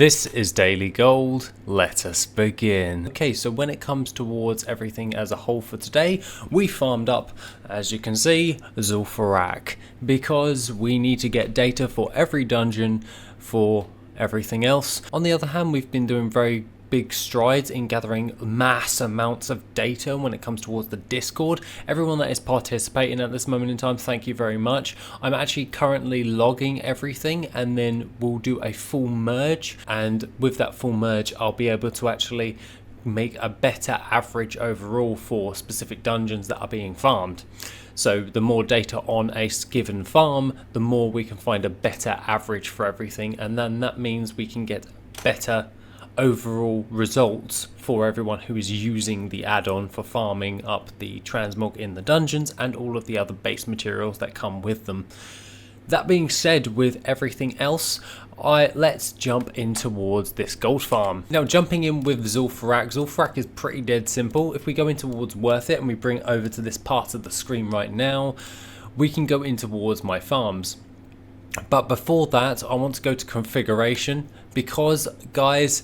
This is Daily Gold, let us begin. Okay, so when it comes towards everything as a whole for today, we farmed up, as you can see, Zul'Farrak, because we need to get data for every dungeon for everything else. On the other hand, we've been doing very big strides in gathering mass amounts of data when it comes towards the Discord. Everyone that is participating at this moment in time, thank you very much. I'm actually currently logging everything, and then we'll do a full merge, and with that full merge I'll be able to actually make a better average overall for specific dungeons that are being farmed. So the more data on a given farm, the more we can find a better average for everything, and then that means we can get better overall results for everyone who is using the add-on for farming up the transmog in the dungeons and all of the other base materials that come with them. That being said, with everything else, let's jump in towards this gold farm. Now, jumping in with Zul'Farrak is pretty dead simple. If we go in towards Worth It and we bring it over to this part of the screen right now, we can go in towards my farms. But before that, I want to go to configuration, because guys,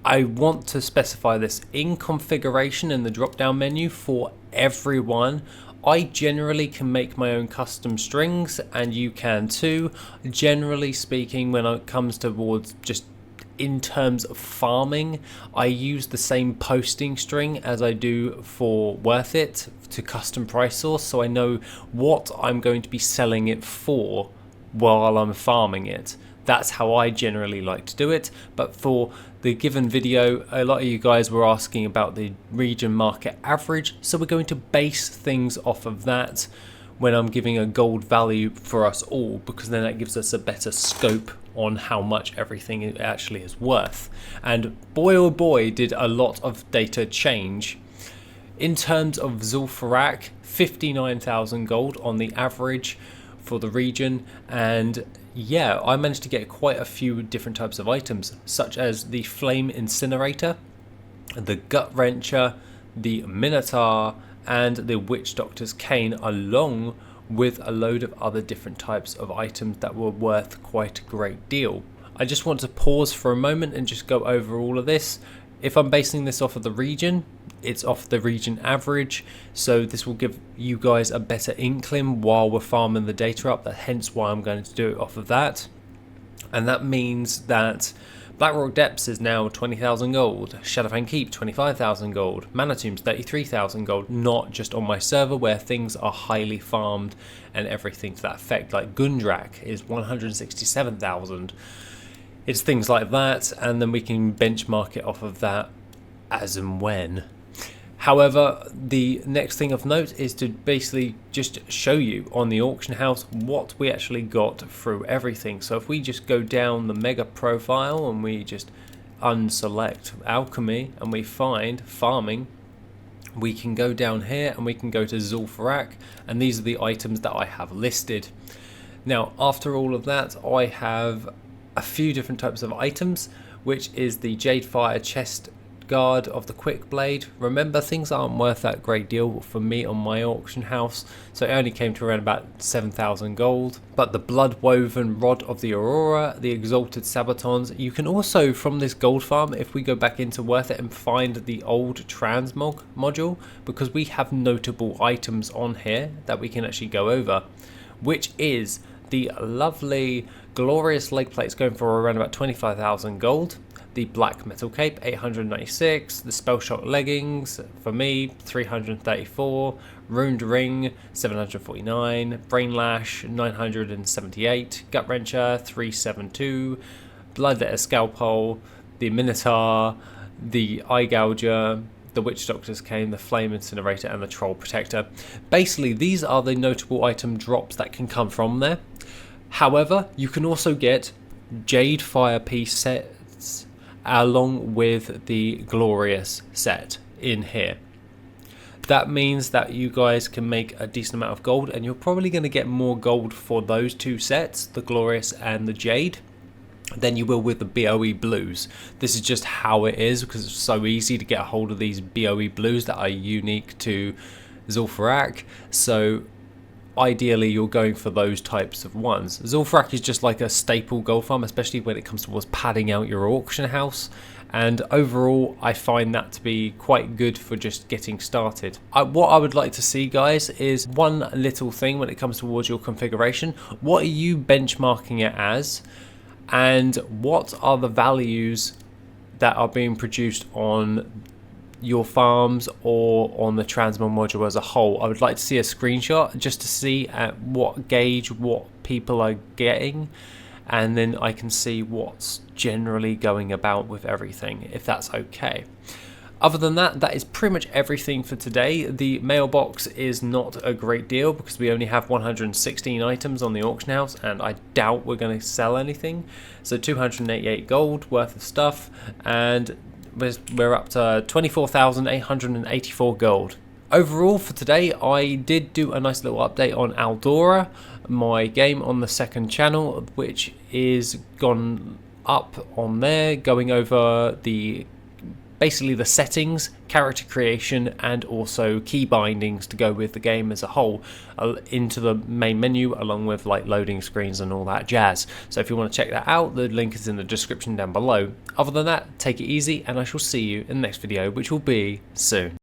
I want to specify this in configuration in the drop down menu for everyone. I generally can make my own custom strings, and you can too. Generally speaking, when it comes towards just in terms of farming, I use the same posting string as I do for Worth It to custom price source, so I know what I'm going to be selling it for while I'm farming it. That's how I generally like to do it. But for the given video, a lot of you guys were asking about the region market average, so we're going to base things off of that when I'm giving a gold value for us all, because then that gives us a better scope on how much everything actually is worth. And boy oh boy, did a lot of data change. In terms of Zul'Farrak, 59,000 gold on the average for the region, and yeah, I managed to get quite a few different types of items, such as the Flame Incinerator, the Gut Wrencher, the Minotaur, and the Witch Doctor's Cane, along with a load of other different types of items that were worth quite a great deal. I just want to pause for a moment and just go over all of this. If I'm basing this off of the region, it's off the region average, so this will give you guys a better inkling while we're farming the data up, hence why I'm going to do it off of that. And that means that Blackrock Depths is now 20,000 gold, Shadowfang Keep 25,000 gold, Mana Tombs 33,000 gold, not just on my server where things are highly farmed and everything to that effect, like Gundrak is 167,000. It's things like that, and then we can benchmark it off of that as and when. However, the next thing of note is to basically just show you on the auction house what we actually got through everything. So if we just go down the mega profile and we just unselect alchemy and we find farming, we can go down here and we can go to Zul'Farrak, and these are the items that I have listed. Now, after all of that, I have a few different types of items, which is the Jadefire chest guard of the quick blade. Remember, things aren't worth that great deal for me on my auction house, so it only came to around about 7,000 gold. But the blood woven rod of the Aurora, the exalted sabatons, you can also, from this gold farm, if we go back into Worth It and find the old transmog module, because we have notable items on here that we can actually go over, which is the lovely glorious leg plates going for around about 25,000 gold, the black metal cape 896, the spell shock leggings for me 334, ruined ring 749, brain lash 978, gut wrencher 372, blood scalpel, the minotaur, the eye gouger, the Witch Doctor's Cane, the Flame Incinerator, and the Troll Protector. Basically, these are the notable item drops that can come from there. However, you can also get Jade Fire Piece sets along with the Glorious set in here. That means that you guys can make a decent amount of gold, and you're probably going to get more gold for those two sets, the Glorious and the Jade, than you will with the BOE blues. This is just how it is, because it's so easy to get a hold of these BOE blues that are unique to Zul'Farrak. So ideally you're going for those types of ones. Zul'Farrak is just like a staple gold farm, especially when it comes towards padding out your auction house, and overall I find that to be quite good for just getting started. What I would like to see, guys, is one little thing when it comes towards your configuration. What are you benchmarking it as, and what are the values that are being produced on your farms or on the transmog module as a whole? I would like to see a screenshot just to see at what gauge what people are getting, and then I can see what's generally going about with everything, if that's okay. Other than that, that is pretty much everything for today. The mailbox is not a great deal because we only have 116 items on the auction house, and I doubt we're going to sell anything. So 288 gold worth of stuff, and we're up to 24,884 gold. Overall for today, I did do a nice little update on Eldora, my game on the second channel, which is gone up on there, going over basically the settings, character creation, and also key bindings to go with the game as a whole into the main menu, along with like loading screens and all that jazz. So if you want to check that out, the link is in the description down below. Other than that, take it easy, and I shall see you in the next video, which will be soon.